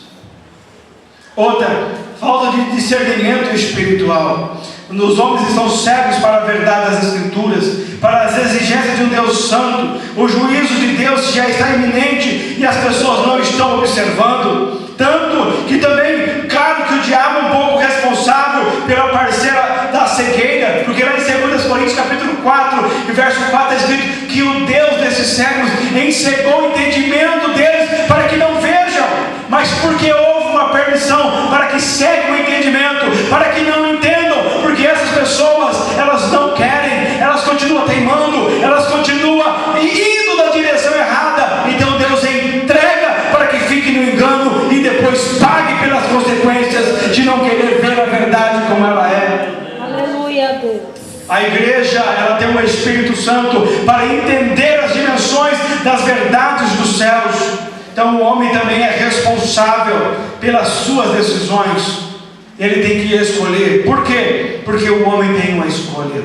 Outra, falta de discernimento espiritual. Os homens estão cegos para a verdade das Escrituras, para as exigências de um Deus santo. O juízo de Deus já está iminente e as pessoas não estão observando. Tanto que também, claro que o diabo é um pouco responsável pela parcela da cegueira, porque lá em 2 Coríntios capítulo 4 e verso 4 é escrito que o Deus desses cegos encegou o entendimento deles para que não vejam, mas porque houve uma permissão para que cegue o entendimento, para que não entendam, porque essas pessoas, elas não querem, elas continuam teimando, elas continuam indo na direção errada. Então Deus entrega para que fique no engano e depois pague pelas consequências de não querer ver a verdade como ela é. Aleluia, Deus. A igreja, ela tem um Espírito Santo para entender as dimensões das verdades dos céus. Então o homem também é responsável pelas suas decisões. Ele tem que escolher. Por quê? Porque o homem tem uma escolha.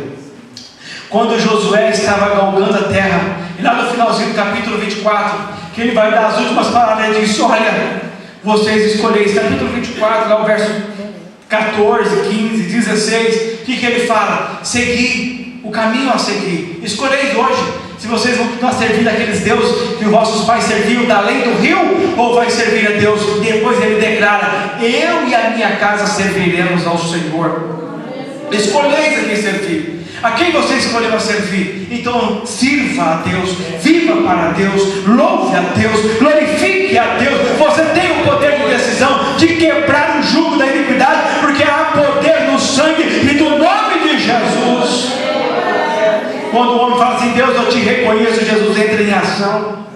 Quando Josué estava galgando a terra, e lá no finalzinho do capítulo 24, que ele vai dar as últimas palavras, ele disse: olha, vocês escolheis. Capítulo 24, lá o verso 14, 15, 16, o que ele fala? Seguir o caminho a seguir. Escolheis hoje se vocês vão continuar servindo aqueles deuses que os vossos pais serviam da além do rio, ou vai servir a Deus. Depois ele declara: eu e a minha casa serviremos ao Senhor. Escolheis a quem servir. A quem você escolheu a servir? Então sirva a Deus, viva para Deus, louve a Deus, glorifique a Deus. Você tem o poder de decisão de quebrar o jugo da iniquidade, porque há poder no sangue e no nome de Jesus. Quando o homem fala assim: Deus, eu te reconheço, Jesus entra em ação.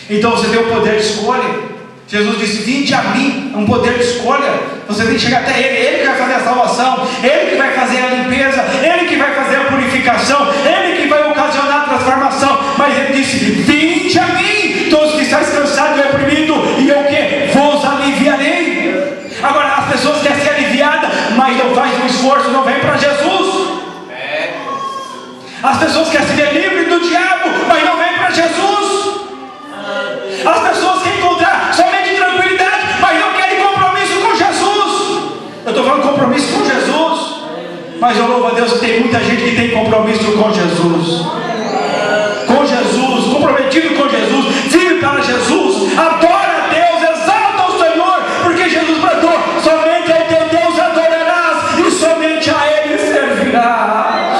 Então você tem o poder de escolha. Jesus disse: vinde a mim, é um poder de escolha. Você tem que chegar até Ele, Ele que vai fazer a salvação, Ele que vai fazer a limpeza, Ele que vai fazer a purificação, Ele que vai ocasionar a transformação. Mas Ele disse: vinde a mim, todos que estáis cansados e oprimidos, e eu que vos aliviarei. Agora as pessoas querem ser aliviadas, mas não fazem um esforço, não vem para Jesus. As pessoas querem se ver livre do diabo, mas não vem para Jesus. As pessoas querem encontrar somente tranquilidade, mas não querem compromisso com Jesus. Eu estou falando compromisso com Jesus, mas eu louvo a Deus que tem muita gente que tem compromisso com Jesus. Com Jesus, comprometido com Jesus, vive para Jesus, adora a Deus, exalta o Senhor, porque Jesus bradou: somente ao teu Deus adorarás e somente a Ele servirás.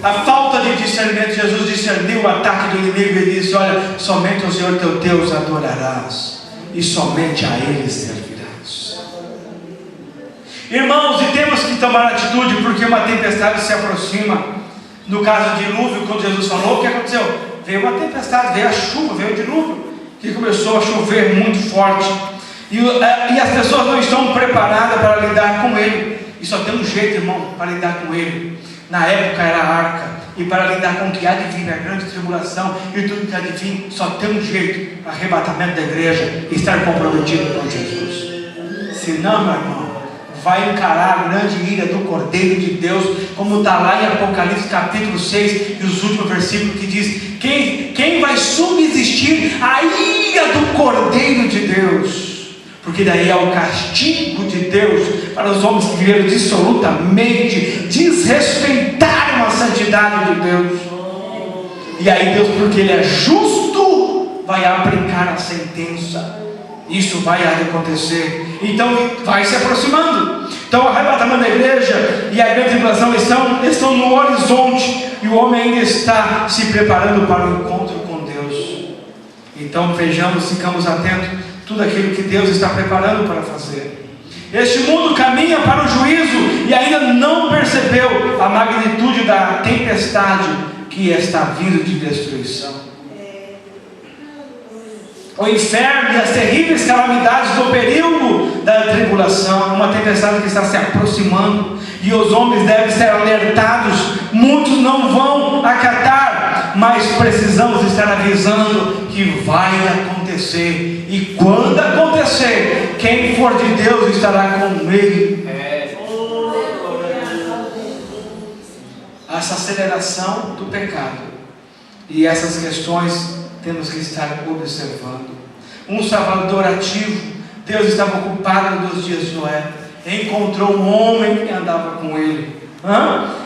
A falta de discernimento, Jesus discerniu o ataque do inimigo e disse: olha, somente ao Senhor teu Deus adorarás e somente a Ele servirás. Irmãos, e temos que tomar atitude, porque uma tempestade se aproxima. No caso do dilúvio, quando Jesus falou, o que aconteceu? Veio uma tempestade, veio a chuva, veio o dilúvio, que começou a chover muito forte, e as pessoas não estão preparadas para lidar com ele. E só tem um jeito, irmão, para lidar com ele. Na época era a arca, e para lidar com o que há de vir, a grande tribulação e tudo que há de vir, só tem um jeito: arrebatamento da igreja, estar comprometido com Jesus. Senão, meu irmão, vai encarar a grande ira do Cordeiro de Deus, como está lá em Apocalipse capítulo 6 e os últimos versículos, que diz: quem vai subsistir à ira do Cordeiro de Deus? Porque daí é o castigo de Deus para os homens que viveram dissolutamente, desrespeitaram a santidade de Deus. E aí Deus, porque Ele é justo, vai aplicar a sentença. Isso vai acontecer. Então vai se aproximando. Então o arrebatamento da igreja e a grande tribulação estão no horizonte, e o homem ainda está se preparando para o encontro com Deus. Então vejamos, ficamos atentos tudo aquilo que Deus está preparando para fazer. Este mundo caminha para o juízo e ainda não percebeu a magnitude da tempestade que está vindo de destruição. O inferno e as terríveis calamidades do período da tribulação, uma tempestade que está se aproximando, e os homens devem ser alertados. Muitos não vão acatar, mas precisamos estar avisando que vai acontecer. E quando acontecer, quem for de Deus estará com ele. Essa aceleração do pecado e essas questões temos que estar observando. Um salvador ativo. Deus estava ocupado nos dias de Noé. Encontrou um homem que andava com ele.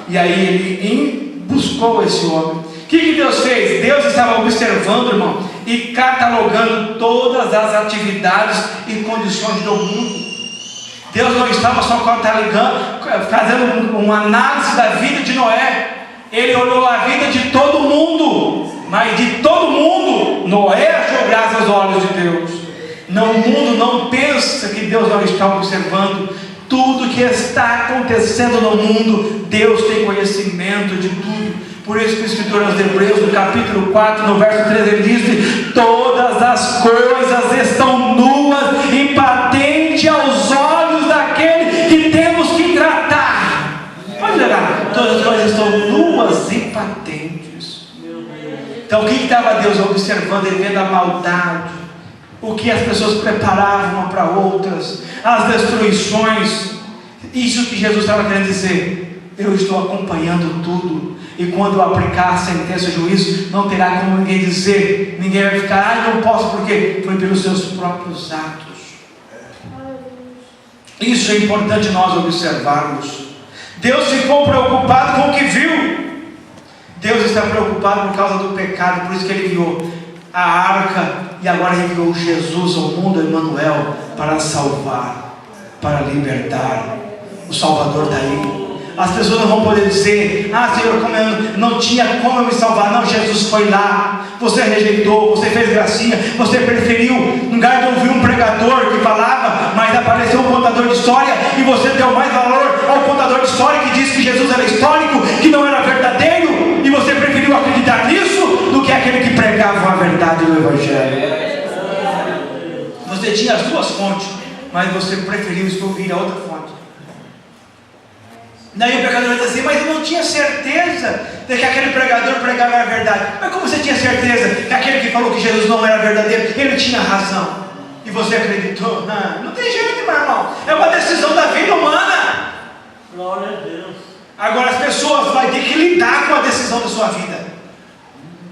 E aí ele buscou esse homem. O que Deus fez? Deus estava observando, irmão, e catalogando todas as atividades e condições do mundo. Deus não estava só fazendo uma análise da vida de Noé. Ele olhou a vida de todo mundo. Mas de todo mundo, Noé achou graça aos olhos de Deus. Não, o mundo não pensa que Deus não está observando. Tudo que está acontecendo no mundo, Deus tem conhecimento de tudo. Por isso que o escritor aos Hebreus, no capítulo 4, no verso 13, ele diz: todas as coisas estão nuas e patentes aos olhos daquele que temos que tratar. Pode olhar, todas as coisas estão nuas e patentes. Então o que estava Deus observando? Ele vendo a maldade, o que as pessoas preparavam uma para outras, as destruições. Isso que Jesus estava querendo dizer: eu estou acompanhando tudo. E quando eu aplicar a sentença, o juízo, não terá como ninguém dizer, ninguém vai ficar, não posso, porque foi pelos seus próprios atos. Isso é importante nós observarmos. Deus ficou preocupado com o que viu. Deus está preocupado por causa do pecado, por isso que ele enviou a arca, e agora enviou Jesus ao mundo, Emmanuel, para salvar, para libertar. O Salvador está aí. As pessoas não vão poder dizer: Senhor, como eu não tinha como eu me salvar. Não, Jesus foi lá, você rejeitou, você fez gracinha, você preferiu, no lugar de ouvir um pregador que falava, mas apareceu um contador de história, e você deu mais valor ao contador de história que disse que Jesus era histórico, que não era verdadeiro, e você preferiu acreditar nisso do que aquele que pregava a verdade do Evangelho. Você tinha as duas fontes, mas você preferiu ouvir a outra fonte. Daí o pregador vai dizer assim: mas eu não tinha certeza de que aquele pregador pregava a verdade. Mas como você tinha certeza que aquele que falou que Jesus não era verdadeiro, ele tinha razão, e você acreditou? Não tem jeito, meu irmão. É uma decisão da vida humana. Glória a Deus. Agora as pessoas vão ter que lidar com a decisão da sua vida.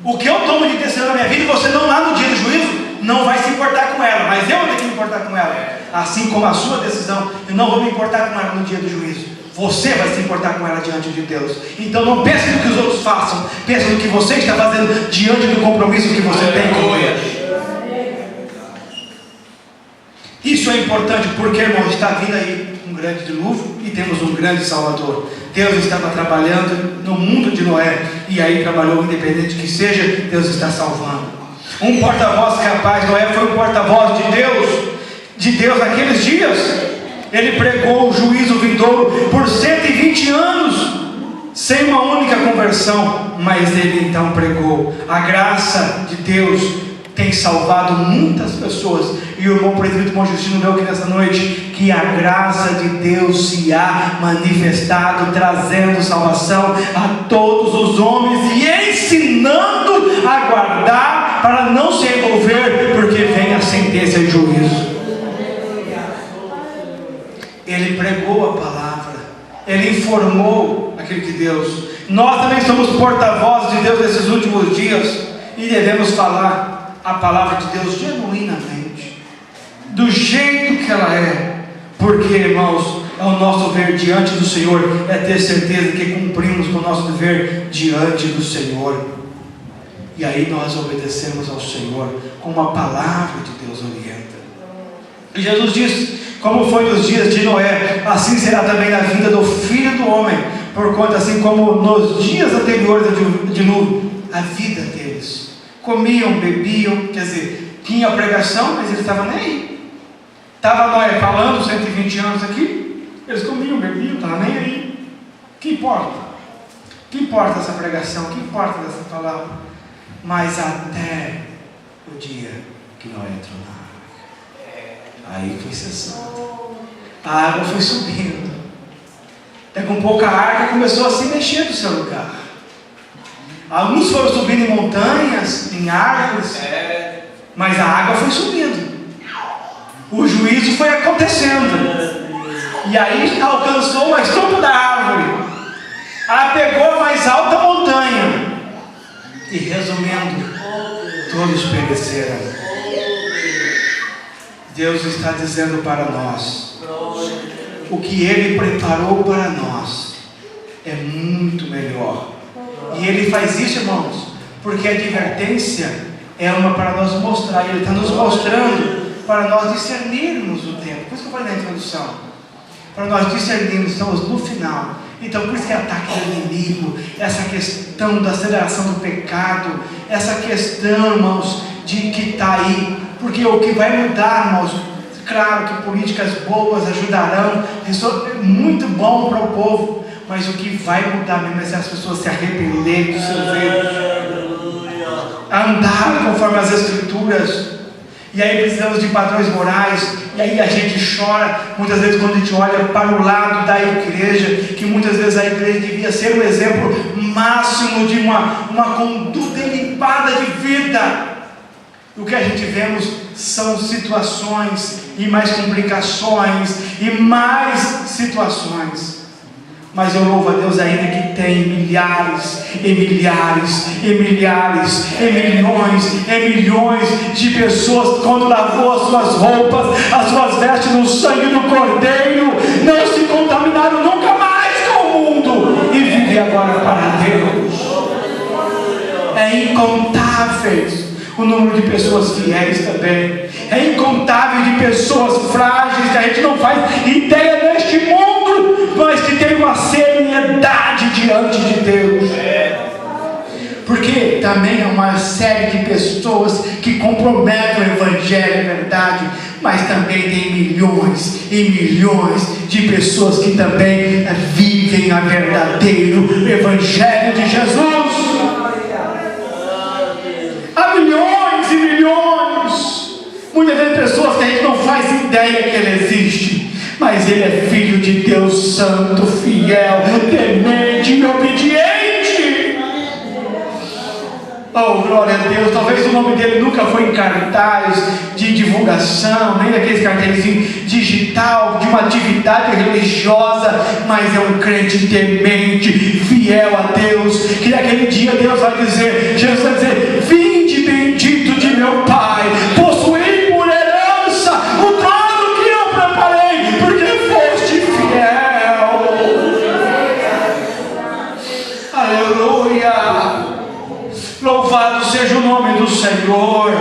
O que eu tomo de decisão na minha vida, você não lá no dia do juízo não vai se importar com ela, mas eu vou ter que me importar com ela. Assim como a sua decisão, eu não vou me importar com ela no dia do juízo. Você vai se importar com ela diante de Deus. Então não pense no que os outros façam, pense no que você está fazendo diante do compromisso que você tem com Deus. Isso é importante porque, irmão, está vindo aí um grande dilúvio e temos um grande Salvador. Deus estava trabalhando no mundo de Noé, e aí trabalhou, independente que seja, Deus está salvando. Um porta-voz capaz. Noé foi um porta-voz de Deus naqueles dias. Ele pregou o juízo vindouro por 120 anos, sem uma única conversão, mas ele então pregou. A graça de Deus tem salvado muitas pessoas, e o irmão presbítero Bom Justino deu aqui nessa noite, que a graça de Deus se há manifestado, trazendo salvação a todos os homens, e ensinando a guardar, para não se envolver, porque vem a sentença e juízo. Ele pregou a palavra, ele informou aquilo que Deus. Nós também somos porta-vozes de Deus nesses últimos dias, e devemos falar a palavra de Deus genuinamente, do jeito que ela é, porque, irmãos, é o nosso dever diante do Senhor, é ter certeza que cumprimos com o nosso dever diante do Senhor, e aí nós obedecemos ao Senhor como a palavra de Deus orienta. E Jesus disse: como foi nos dias de Noé, assim será também na vinda do Filho do Homem, porquanto assim como nos dias anteriores ao dilúvio, a vida deles, comiam, bebiam, quer dizer, tinha pregação, mas eles estavam nem aí. Estava Noé falando 120 anos aqui, eles comiam, bebiam, estavam nem aí. Que importa? Que importa essa pregação? Que importa dessa palavra? Mas até o dia que Noé entrou na água, aí foi cessando. A água foi subindo. Daqui um pouco a arca começou a se mexer do seu lugar. Alguns foram subindo em montanhas, em árvores, mas a água foi subindo. O juízo foi acontecendo. E aí alcançou o topo da árvore. Ela pegou a mais alta montanha. E resumindo, todos pereceram. Deus está dizendo para nós: o que Ele preparou para nós é muito melhor. E Ele faz isso, irmãos, porque a advertência é uma para nós mostrar. Ele está nos mostrando para nós discernirmos o tempo. Por isso que eu falei na introdução, para nós discernirmos, estamos no final. Então por isso que é ataque do inimigo, essa questão da aceleração do pecado, essa questão, irmãos, de que está aí. Porque o que vai mudar, irmãos, claro que políticas boas ajudarão, isso é muito bom para o povo, mas o que vai mudar mesmo é se as pessoas se arrependerem dos seus erros, andar conforme as Escrituras. E aí precisamos de padrões morais. E aí a gente chora muitas vezes quando a gente olha para o lado da igreja, que muitas vezes a igreja devia ser um exemplo máximo de uma conduta limpada de vida. O que a gente vemos são situações e mais complicações e mais situações. Mas eu louvo a Deus ainda que tem milhares e milhares e milhares e milhões de pessoas, quando lavou as suas roupas, as suas vestes no sangue do Cordeiro, não se contaminaram nunca mais com o mundo e vivem agora para Deus. É incontáveis o número de pessoas fiéis também. É incontável de pessoas frágeis que a gente não faz ideia neste mundo, mas que tem uma seriedade diante de Deus. Porque também é uma série de pessoas que comprometem o Evangelho, é verdade, mas também tem milhões e milhões de pessoas que também vivem a verdadeiro Evangelho de Jesus. Há milhões e milhões, muitas vezes pessoas que a gente não faz ideia que Ele existe, mas Ele é Filho de Deus Santo, fiel, temente e obediente. Oh, glória a Deus. Talvez o nome dele nunca foi em cartaz de divulgação, nem daqueles cartezinhos digital de uma atividade religiosa, mas é um crente temente, fiel a Deus, que naquele dia Deus vai dizer, Jesus vai dizer: vinde bendito de meu Pai, possuí por herança o trono que eu preparei, porque foste fiel. Aleluia. Louvado seja o nome do Senhor.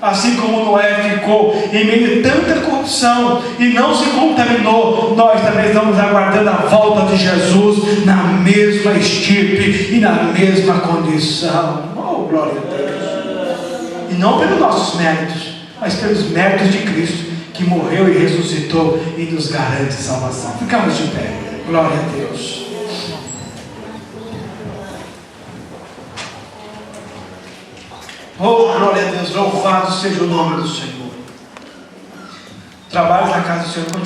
Assim como Noé ficou em meio a tanta corrupção e não se contaminou, nós também estamos aguardando a volta de Jesus na mesma estirpe e na mesma condição. Oh, glória a Deus. E não pelos nossos méritos, mas pelos méritos de Cristo, que morreu e ressuscitou e nos garante salvação. Ficamos de pé. Glória a Deus. Oh, glória a Deus, louvado seja o nome do Senhor. Trabalho na casa do Senhor.